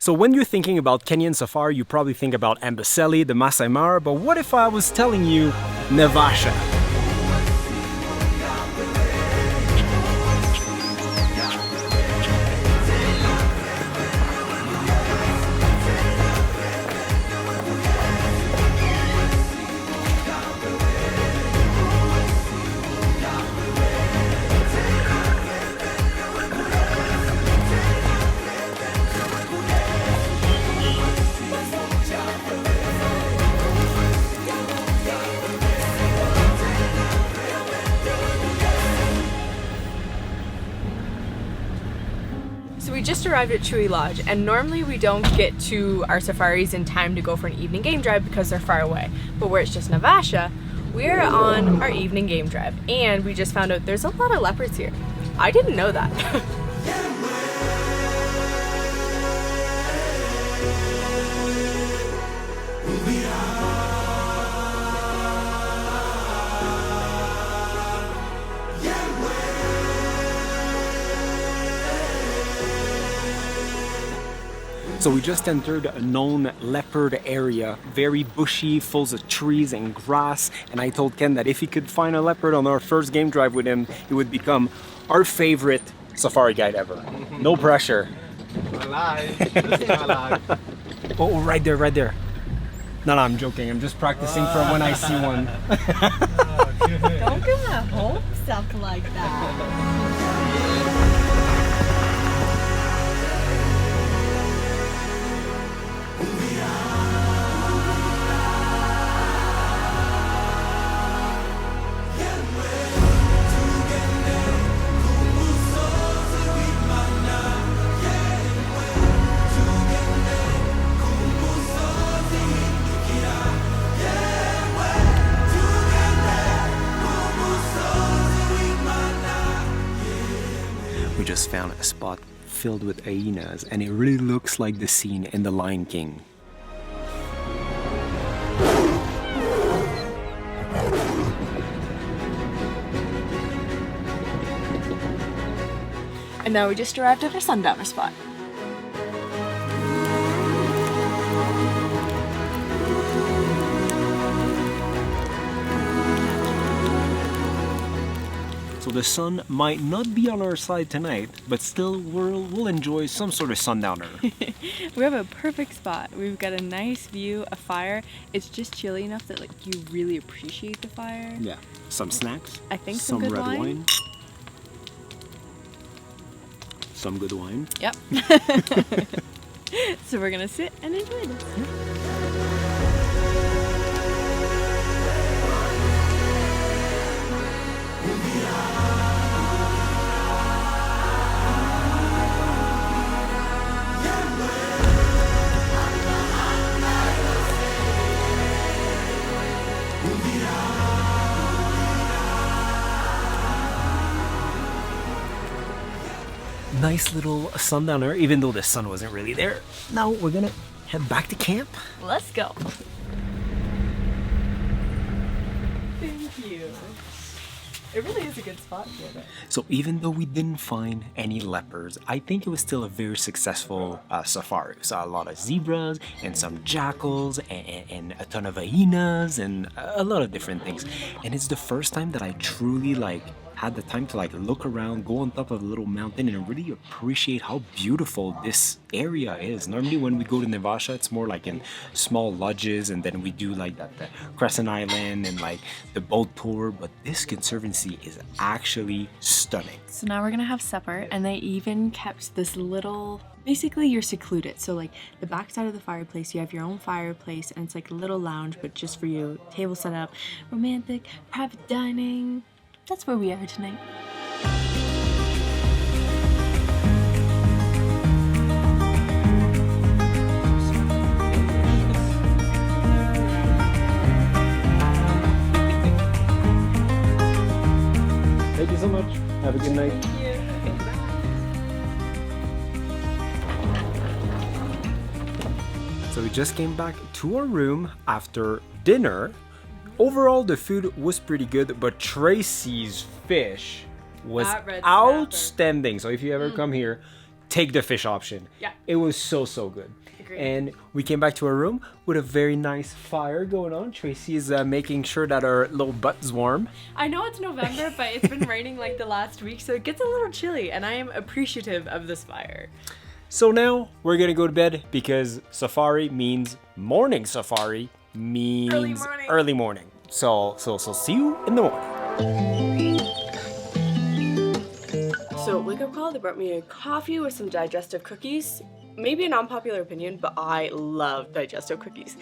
So when you're thinking about Kenyan safari, you probably think about Amboseli, the Masai Mara, but what if I was telling you Naivasha? So we just arrived at Chui Lodge, and normally we don't get to our safaris in time to go for an evening game drive because they're far away. But where it's just Naivasha, we're on our evening game drive, and we just found out there's a lot of leopards here. I didn't know that. So we just entered a known leopard area, very bushy, full of trees and grass, and I told Ken that if he could find a leopard on our first game drive with him, he would become our favorite safari guide ever. No pressure. Oh, right there, right there. No, I'm joking. I'm just practicing from when I see one. Don't get my hopes up like that. We just found a spot filled with hyenas, and it really looks like the scene in The Lion King. And now we just arrived at our sundowner spot. So the sun might not be on our side tonight, but still we'll enjoy some sort of sundowner. We have a perfect spot. We've got a nice view, a fire. It's just chilly enough that like you really appreciate the fire. Yeah, some snacks. I think some good red wine. Some good wine. Yep. So we're gonna sit and enjoy this. Nice little sundowner, even though the sun wasn't really there. Now we're gonna head back to camp. Let's go. Thank you. It really is a good spot for it. So even though we didn't find any leopards, I think it was still a very successful safari. We saw a lot of zebras and some jackals and a ton of hyenas and a lot of different things. And it's the first time that I truly had the time to look around, go on top of a little mountain and really appreciate how beautiful this area is. Normally when we go to Naivasha, it's more like in small lodges, and then we do the Crescent Island and the boat tour, but this conservancy is actually stunning. So now we're gonna have supper, and they even kept this little, basically you're secluded. So the back side of the fireplace, you have your own fireplace, and it's like a little lounge, but just for you, table set up, romantic, private dining. That's where we are tonight. Thank you so much. Have a good night. Thank you. So we just came back to our room after dinner. Overall, the food was pretty good, but Tracy's fish was That red outstanding. So if you ever come here, take the fish option. Yeah. It was so good. Agreed. And we came back to our room with a very nice fire going on. Tracy is making sure that our little butt's warm. I know it's November, but it's been raining like the last week, so it gets a little chilly, and I am appreciative of this fire. So now we're gonna go to bed because safari means morning. Safari means early morning. So see you in the morning. So wake up call, they brought me a coffee with some digestive cookies. Maybe an unpopular opinion, but I love digestive cookies.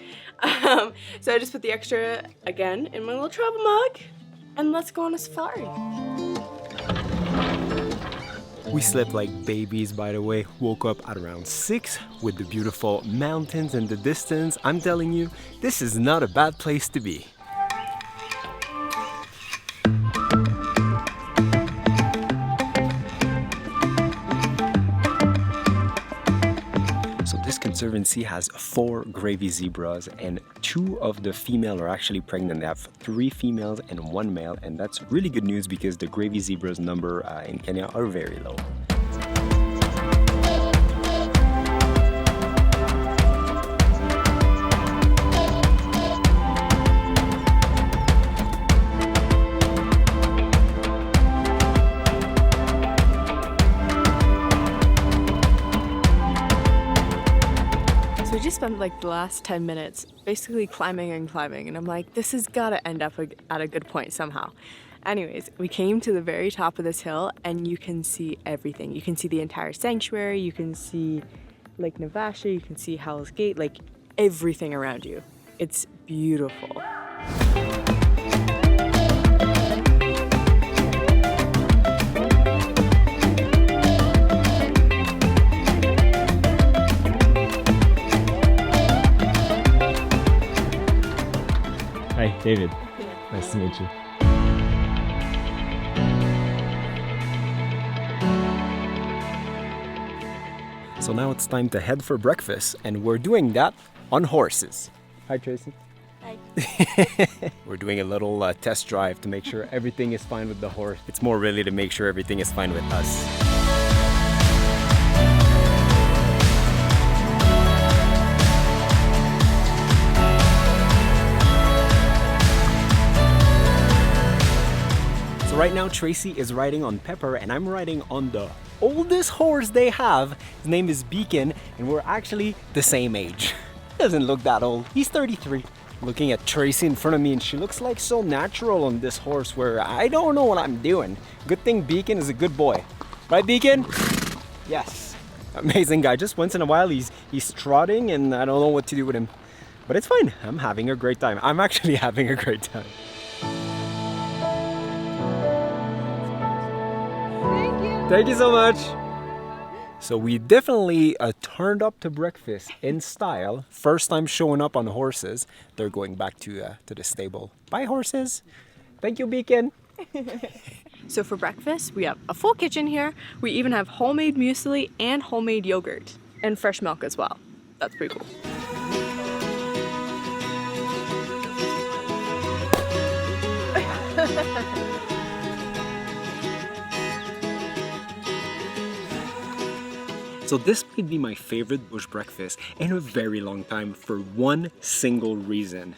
So I just put the extra again in my little travel mug, and let's go on a safari. We slept like babies, by the way. Woke up at around 6 with the beautiful mountains in the distance. I'm telling you, this is not a bad place to be. So this conservancy has 4 gravy zebras, and 2 of the female are actually pregnant. They have 3 females and 1 male, and that's really good news because the gravy zebras number in Kenya are very low. So we just spent like the last 10 minutes basically climbing, and I'm like, this has got to end up at a good point somehow. Anyways, we came to the very top of this hill, and you can see everything. You can see the entire sanctuary, you can see Lake Naivasha, you can see Hell's Gate, like everything around you. It's beautiful. Hi, David. Nice to meet you. So now it's time to head for breakfast, and we're doing that on horses. Hi, Tracy. Hi. We're doing a little test drive to make sure everything is fine with the horse. It's more really to make sure everything is fine with us. Right now, Tracy is riding on Pepper, and I'm riding on the oldest horse they have. His name is Beacon, and we're actually the same age. Doesn't look that old. He's 33. Looking at Tracy in front of me, and she looks like so natural on this horse where I don't know what I'm doing. Good thing Beacon is a good boy. Right, Beacon? Yes. Amazing guy. Just once in a while, he's trotting, and I don't know what to do with him. But it's fine. I'm having a great time. I'm actually having a great time. Thank you so much. So we definitely turned up to breakfast in style. First time showing up on horses. They're going back to the stable. Bye, horses. Thank you, Beacon. So for breakfast, we have a full kitchen here. We even have homemade muesli and homemade yogurt and fresh milk as well. That's pretty cool. So this might be my favorite bush breakfast in a very long time for one single reason.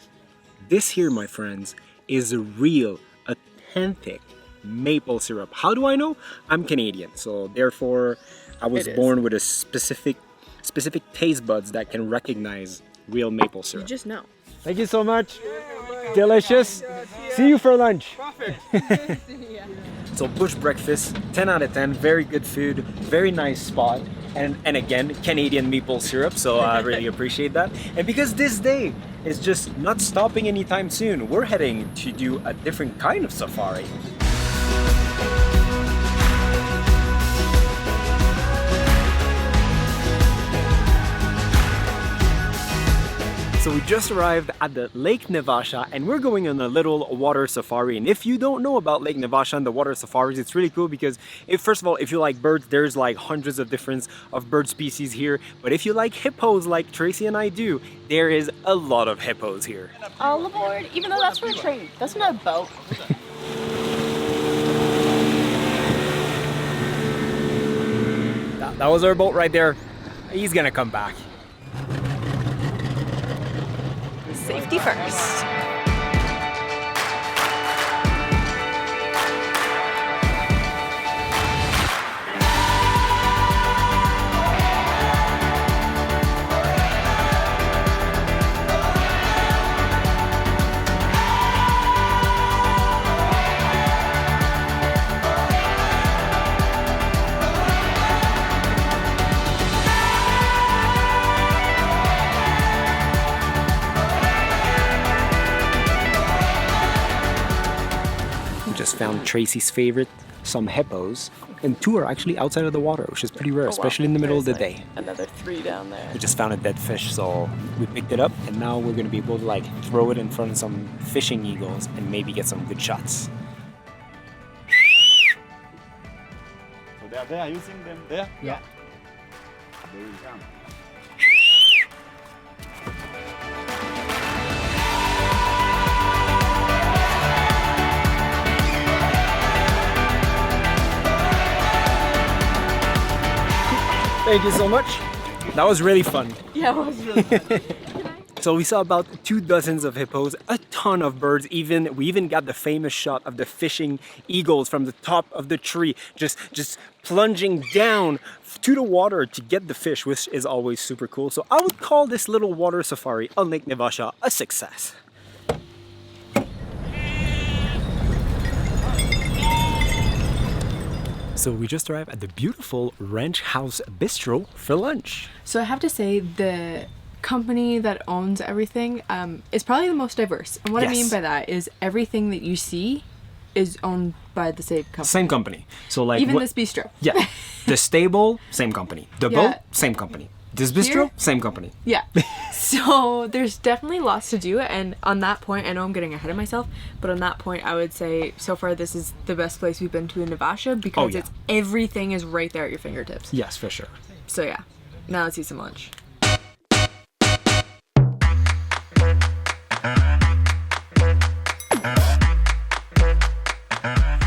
This here, my friends, is a real, authentic maple syrup. How do I know? I'm Canadian, so therefore I was born with a specific taste buds that can recognize real maple syrup. You just know. Thank you so much. Delicious. See you for lunch. So bush breakfast, 10 out of 10, very good food, very nice spot. And again, Canadian maple syrup, so I really appreciate that. And because this day is just not stopping anytime soon, we're heading to do a different kind of safari. So we just arrived at the Lake Naivasha, and we're going on a little water safari. And if you don't know about Lake Naivasha and the water safaris, it's really cool because first of all, if you like birds, there's like hundreds of different bird species here. But if you like hippos like Tracy and I do, there is a lot of hippos here. All aboard, even though that's for a train. That's not a boat. That That was our boat right there. He's gonna come back. Safety first. Just found Tracy's favorite, some hippos, and 2 are actually outside of the water, which is pretty rare, especially in the middle of the day. Another 3 down there. We just found a dead fish, so we picked it up, and now we're gonna be able to like throw it in front of some fishing eagles and maybe get some good shots. So they are using them there? Yeah. They will come. Thank you so much. That was really fun. Yeah, it was really fun. So we saw about 2 dozens of hippos, a ton of birds, we even got the famous shot of the fishing eagles from the top of the tree, just plunging down to the water to get the fish, which is always super cool. So I would call this little water safari on Lake Naivasha a success. So we just arrived at the beautiful Ranch House Bistro for lunch. So I have to say the company that owns everything is probably the most diverse. And what I mean Yes. by that is everything that you see is owned by the same company. Same company. So like Even this bistro. Yeah. The stable, same company. The Yeah. boat, same company. This bistro, Here? same company. Yeah. So there's definitely lots to do, and on that point, I know I'm getting ahead of myself, but on that point, I would say so far this is the best place we've been to in Naivasha because yeah. it's everything is right there at your fingertips. Yes, for sure. So yeah, now let's eat some lunch.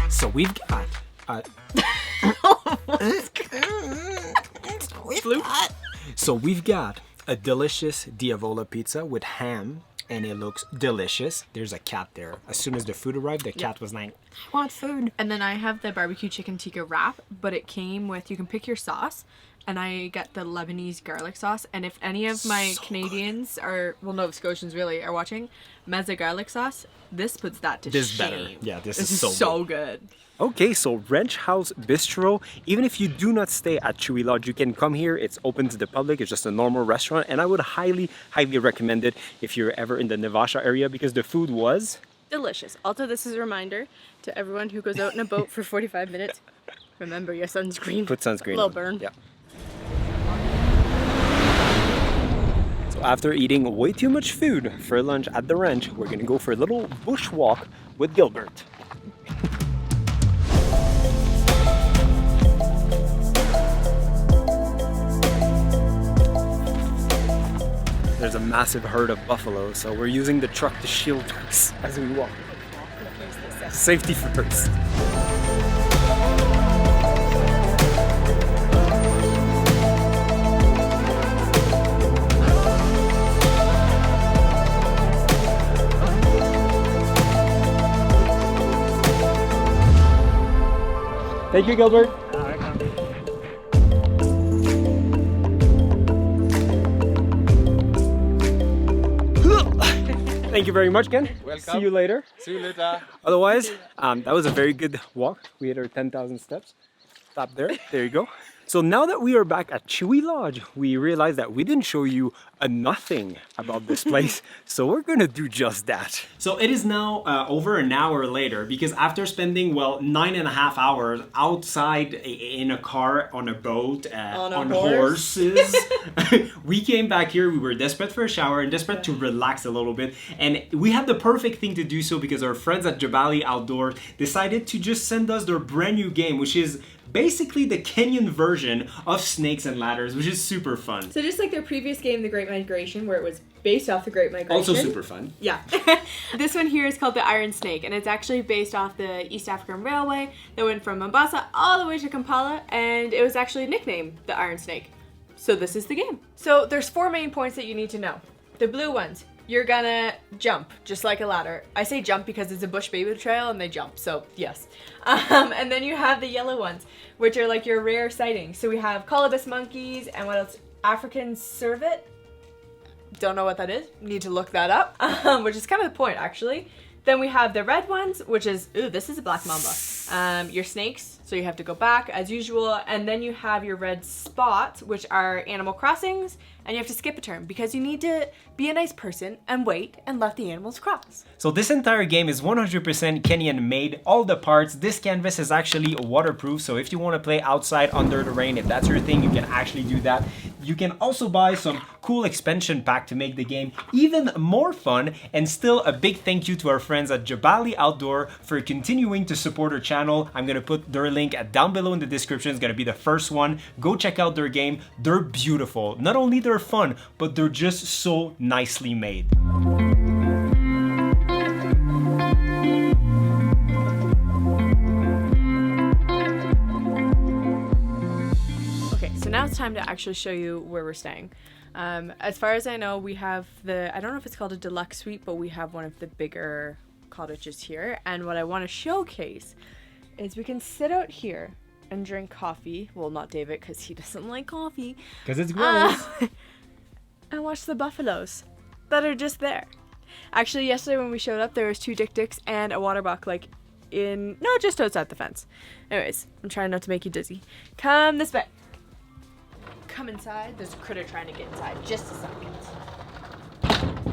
So we've got So we've got a delicious diavola pizza with ham, and it looks delicious. There's a cat there. As soon as the food arrived, the cat was like, I want food. And then I have the barbecue chicken tikka wrap, but it came with, you can pick your sauce, and I got the Lebanese garlic sauce. And if any of my So Canadians are, well, Nova Scotians really are watching, mezza garlic sauce, this puts that to This shame. better. Yeah, this This is is so good. Okay, so Ranch House Bistro, even if you do not stay at Chui Lodge, you can come here. It's open to the public. It's just a normal restaurant, and I would highly recommend it if you're ever in the Naivasha area because the food was Delicious. Also, this is a reminder to everyone who goes out in a boat for 45 minutes. Remember your sunscreen. put sunscreen Little on. burn. Yeah. So after eating way too much food for lunch at the ranch, we're gonna go for a little bush walk with Gilbert. There's a massive herd of buffalo, so we're using the truck to shield us as we walk. Safety first. Thank you, Gilbert. Thank you very much, Ken. Welcome. See you later. See you later. Otherwise, that was a very good walk. We hit our 10,000 steps. Stop there. There you go. So now that we are back at Chui Lodge, we realized that we didn't show you a nothing about this place. So we're gonna do just that. So it is now over an hour later because after spending, well, 9.5 hours outside in a car, on a boat, on horses, we came back here. We were desperate for a shower and desperate to relax a little bit. And we had the perfect thing to do so because our friends at Jabali Outdoor decided to just send us their brand new game, which is basically the Kenyan version of Snakes and Ladders, which is super fun. So just like their previous game, The Great Migration, where it was based off The Great Migration. Also super fun. Yeah. This one here is called the Iron Snake, and it's actually based off the East African Railway that went from Mombasa all the way to Kampala, and it was actually nicknamed the Iron Snake. So this is the game. So there's 4 main points that you need to know. The blue ones, you're gonna jump, just like a ladder. I say jump because it's a bush baby trail and they jump, so yes. And then you have the yellow ones, which are like your rare sightings. So we have colobus monkeys, and what else? African cervet. Don't know what that is. Need to look that up, which is kind of the point, actually. Then we have the red ones, which is, ooh, this is a black mamba. Your snakes, so you have to go back as usual. And then you have your red spots, which are animal crossings, and you have to skip a turn because you need to be a nice person and wait and let the animals cross. So this entire game is 100% Kenyan made, all the parts. This canvas is actually waterproof, so if you want to play outside under the rain, if that's your thing, you can actually do that. You can also buy some cool expansion pack to make the game even more fun. And still a big thank you to our friends at Jabali Outdoor for continuing to support our channel. I'm gonna put their link down below in the description. It's gonna be the first one. Go check out their game. They're beautiful. Not only they're fun, but they're just so nicely made. So now it's time to actually show you where we're staying. As far as I know, we have I don't know if it's called a deluxe suite, but we have one of the bigger cottages here. And what I want to showcase is we can sit out here and drink coffee. Well, not David, because he doesn't like coffee. Because it's gross. And watch the buffaloes that are just there. Actually, yesterday when we showed up, there was 2 dik-diks and a water buck, like just outside the fence. Anyways, I'm trying not to make you dizzy. Come this way. Come inside. There's a critter trying to get inside. Just a second.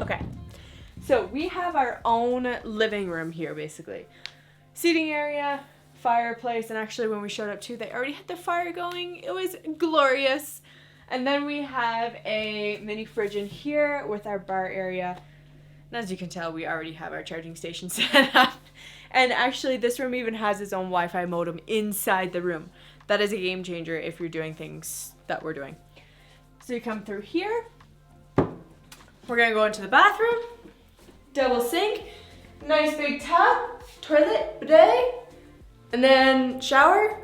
Okay. So we have our own living room here, basically. Seating area, fireplace, and actually when we showed up too, they already had the fire going. It was glorious. And then we have a mini fridge in here with our bar area. And as you can tell, we already have our charging station set up. And actually, this room even has its own Wi-Fi modem inside the room. That is a game changer if you're doing things that we're doing. So you come through here. We're gonna go into the bathroom. Double sink, nice big tub, toilet, bidet, and then shower.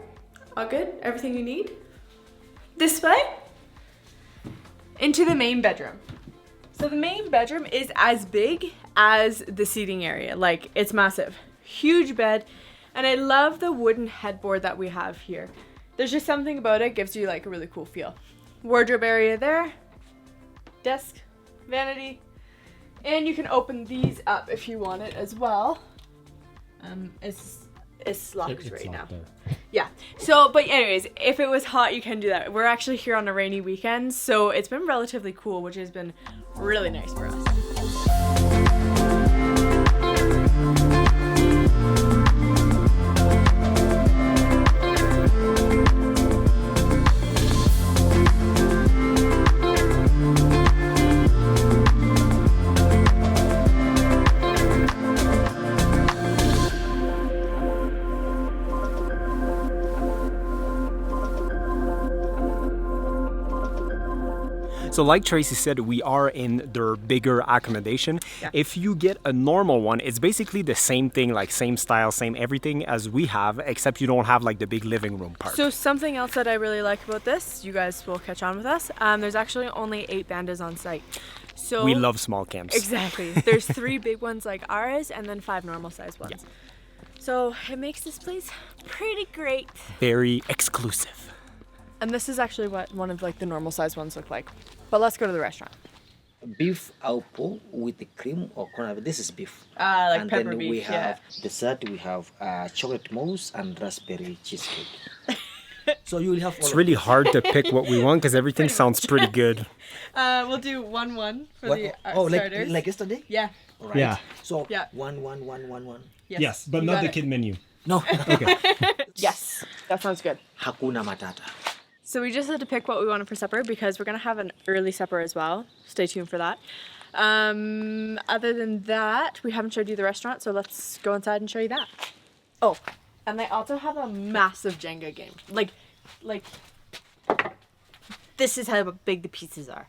All good, everything you need. This way, into the main bedroom. So the main bedroom is as big as the seating area. Like, it's massive. Huge bed. And I love the wooden headboard that we have here. There's just something about it, gives you like a really cool feel. Wardrobe area there. Desk, vanity. And you can open these up if you want it as well. It's locked right now. Yeah. So, but anyways, if it was hot, you can do that. We're actually here on a rainy weekend, so it's been relatively cool, which has been really nice for us. So like Tracy said, we are in their bigger accommodation. Yeah. If you get a normal one, it's basically the same thing, like same style, same everything as we have, except you don't have like the big living room part. So something else that I really like about this, you guys will catch on with us, there's actually only 8 bandas on site. So we love small camps. Exactly. There's 3 big ones like ours and then 5 normal sized ones. Yeah. So it makes this place pretty great. Very exclusive. And this is actually what one of like the normal sized ones look like. But let's go to the restaurant. Beef alpo with the cream or corn. This is beef. Like and pepper then beef, we have dessert. We have chocolate mousse and raspberry cheesecake. So you will have. It's really hard to pick what we want because everything sounds pretty good. We'll do 1-1 for the starters. like yesterday. Yeah. All right. Yeah. So 1-1-1-1-1. Yes, but not the kid menu. No. Okay. Yes, that sounds good. Hakuna Matata. So we just had to pick what we wanted for supper because we're gonna have an early supper as well. Stay tuned for that. Other than that, we haven't showed you the restaurant, so let's go inside and show you that. Oh, And they also have a massive Jenga game. Like, this is how big the pieces are.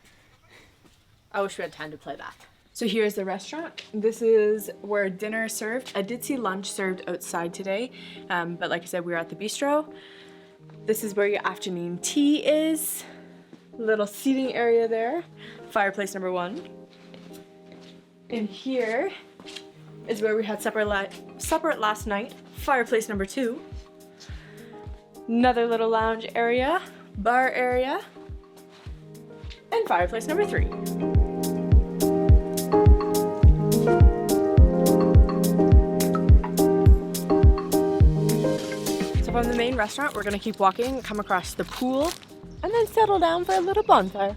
I wish we had time to play that. So here's the restaurant. This is where dinner is served. I did see lunch served outside today, but like I said, we were at the bistro. This is where your afternoon tea is. Little seating area there. Fireplace number 1. And here is where we had supper last night. Fireplace number 2. Another little lounge area, bar area, and fireplace number 3. So from the main restaurant, we're gonna keep walking, come across the pool, and then settle down for a little bonfire.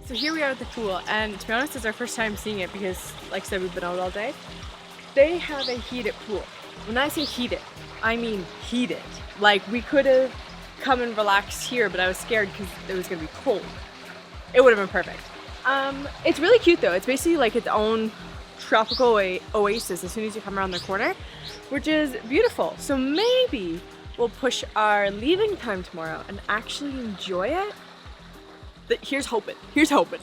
So here we are at the pool, and to be honest, it's our first time seeing it because, like I said, we've been out all day. They have a heated pool. When I say heated, I mean heated. Like, we could have come and relaxed here, but I was scared because it was gonna be cold. It would have been perfect. It's really cute though. It's basically like its own tropical oasis as soon as you come around the corner, which is beautiful. So maybe we'll push our leaving time tomorrow and actually enjoy it. But here's hoping. Here's hoping.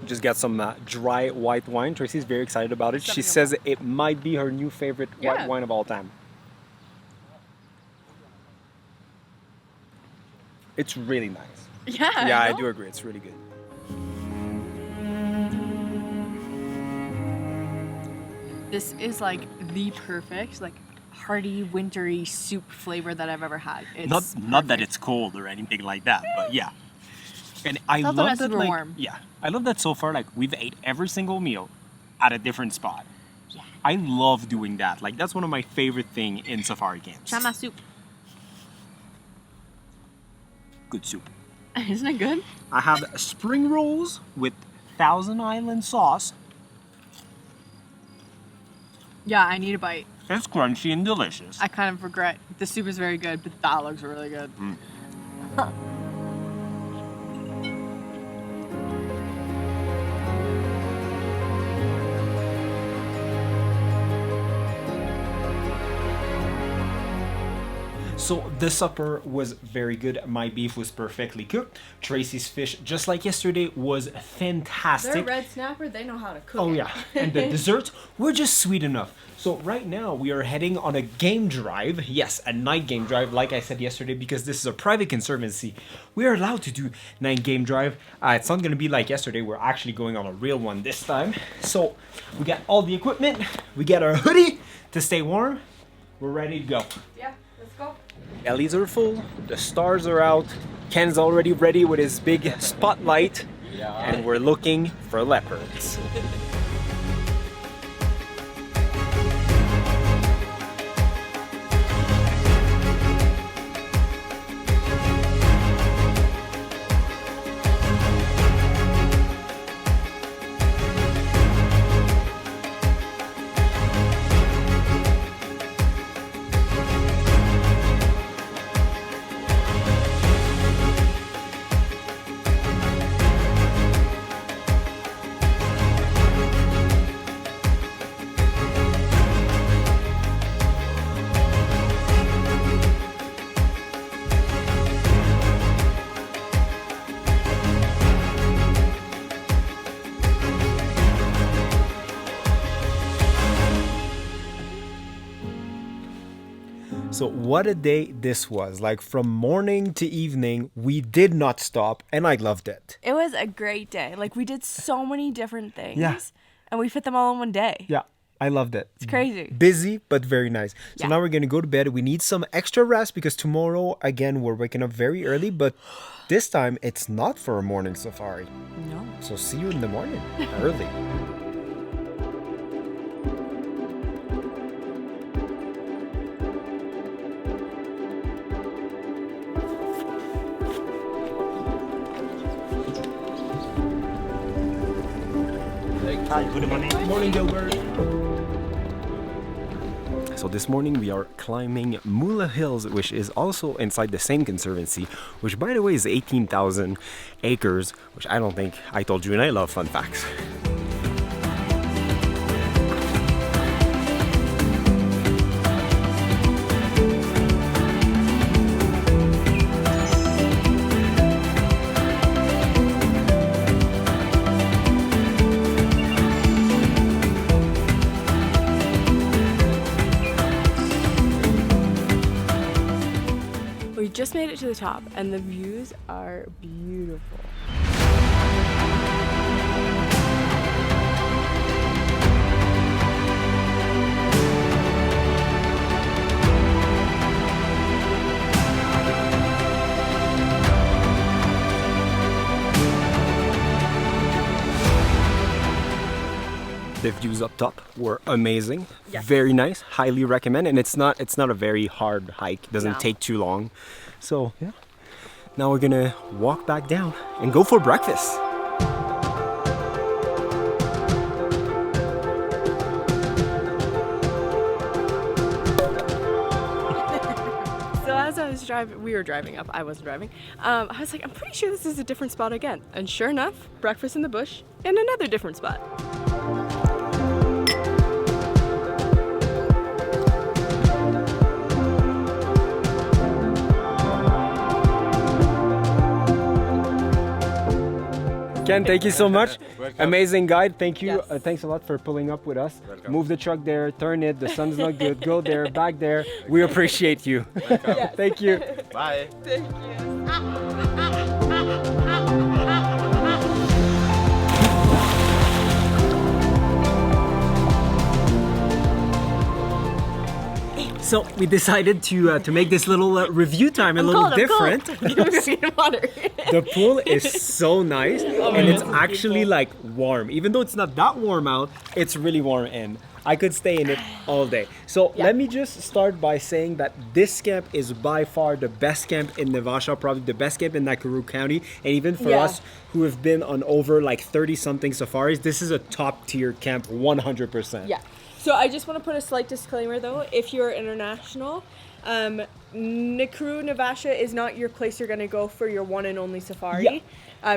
Just got some dry white wine. Tracy's very excited about it. She says it might be her new favorite white wine of all time. It's really nice. Yeah. Yeah, I do agree. It's really good. This is like the perfect, like hearty, wintry soup flavor that I've ever had. It's Not that it's cold or anything like that, but yeah. And I also love not that, super like, warm. yeah, I love that so far. Like, we've ate every single meal at a different spot. Yeah. I love doing that. Like, that's one of my favorite thing in safari camps. Try my soup. Good soup. Isn't it good? I have spring rolls with Thousand Island sauce. Yeah, I need a bite. It's crunchy and delicious. I kind of regret. The soup is very good, but that looks really good. So the supper was very good. My beef was perfectly cooked. Tracy's fish, just like yesterday, was fantastic. They're red snapper, they know how to cook. Oh it. yeah, and the desserts were just sweet enough. So right now we are heading on a game drive. Yes, a night game drive, like I said yesterday, because this is a private conservancy. We are allowed to do night game drive. It's not gonna be like yesterday. We're actually going on a real one this time. So we got all the equipment. We got our hoodie to stay warm. We're ready to go. Yeah, let's go. Bellies are full. The stars are out. Ken's already ready with his big spotlight. And we're looking for leopards. So what a day this was. Like, from morning to evening, we did not stop, and I loved it. It was a great day. Like, we did so many different things. Yeah. And we fit them all in one day. Yeah, I loved it. It's crazy. Busy, but very nice. So Yeah. now we're going to go to bed. We need some extra rest because tomorrow, again, we're waking up very early, but this time it's not for a morning safari. No. So see you in the morning, early. Hi, good morning. Morning, Gilbert. So this morning we are climbing Mula Hills, which is also inside the same conservancy, which by the way is 18,000 acres, which I don't think I told you, and I love fun facts. We just made it to the top and the views are beautiful. The views up top were amazing, Yeah. very nice, highly recommend, and it's not a very hard hike, doesn't No. take too long. So yeah, now we're gonna walk back down and go for breakfast. So as I was driving, we were driving up, I wasn't driving, I was like, I'm pretty sure this is a different spot again. And sure enough, breakfast in the bush in another different spot. Ken, thank you so much. Welcome. Amazing guide. Thank you. Yes. Thanks a lot for pulling up with us. Welcome. Move the truck there, turn it. The sun's not good. Go there, back there. We appreciate you. Thank you. Bye. Thank you. So we decided to make this little review time a little different. Give me water. The pool is so nice, and it's actually like warm. Even though it's not that warm out, it's really warm in. I could stay in it all day. So let me just start by saying that this camp is by far the best camp in Naivasha, probably the best camp in Nakuru County. And even for us who have been on over like 30 something safaris, this is a top tier camp 100%. Yeah. So I just want to put a slight disclaimer though. If you're international, Nakuru, Naivasha is not your place you're going to go for your one and only safari.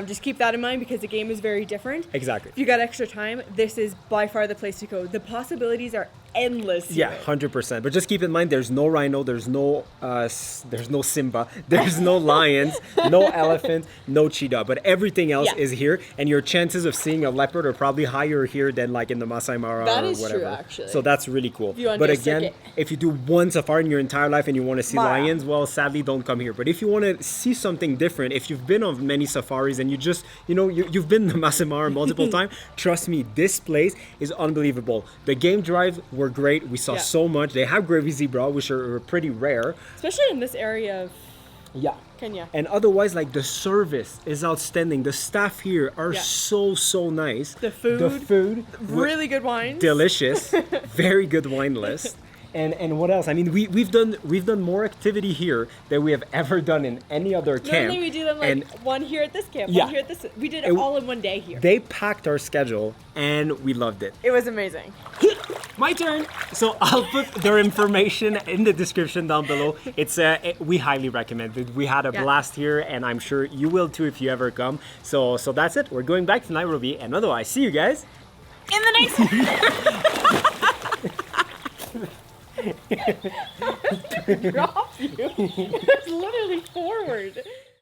Just keep that in mind because the game is very different. Exactly. If you got extra time, this is by far the place to go. The possibilities are endless. Yeah, here. 100%. But just keep in mind, there's no rhino, there's no Simba, there's no lions, no elephant, no cheetah. But everything else is here, and your chances of seeing a leopard are probably higher here than like in the Masai Mara That or is whatever. true, actually. So that's really cool. If you want But to do a again, circuit. if you do one safari in your entire life and you want to see Mara. lions, well, sadly, don't come here. But if you want to see something different, if you've been on many safaris and you just, you've been to Masai Mara multiple times, trust me, this place is unbelievable. The game drives were great. We saw so much. They have gravy zebra, which are pretty rare. Especially in this area of Yeah. Kenya. And otherwise, like, the service is outstanding. The staff here are so nice. The food. Really good wines. Delicious. Very good wine list. And what else? I mean, we've done more activity here than we have ever done in any other camp. Normally we do them like And one here at this camp, Yeah. one here at this. We did it all in one day here. they packed our schedule, and we loved it. It was amazing. My turn. So I'll put their information in the description down below. It's we highly recommend it. We had a blast here, and I'm sure you will too if you ever come. So that's it. We're going back to Nairobi, and otherwise, see you guys In the next drop you. It's literally forward.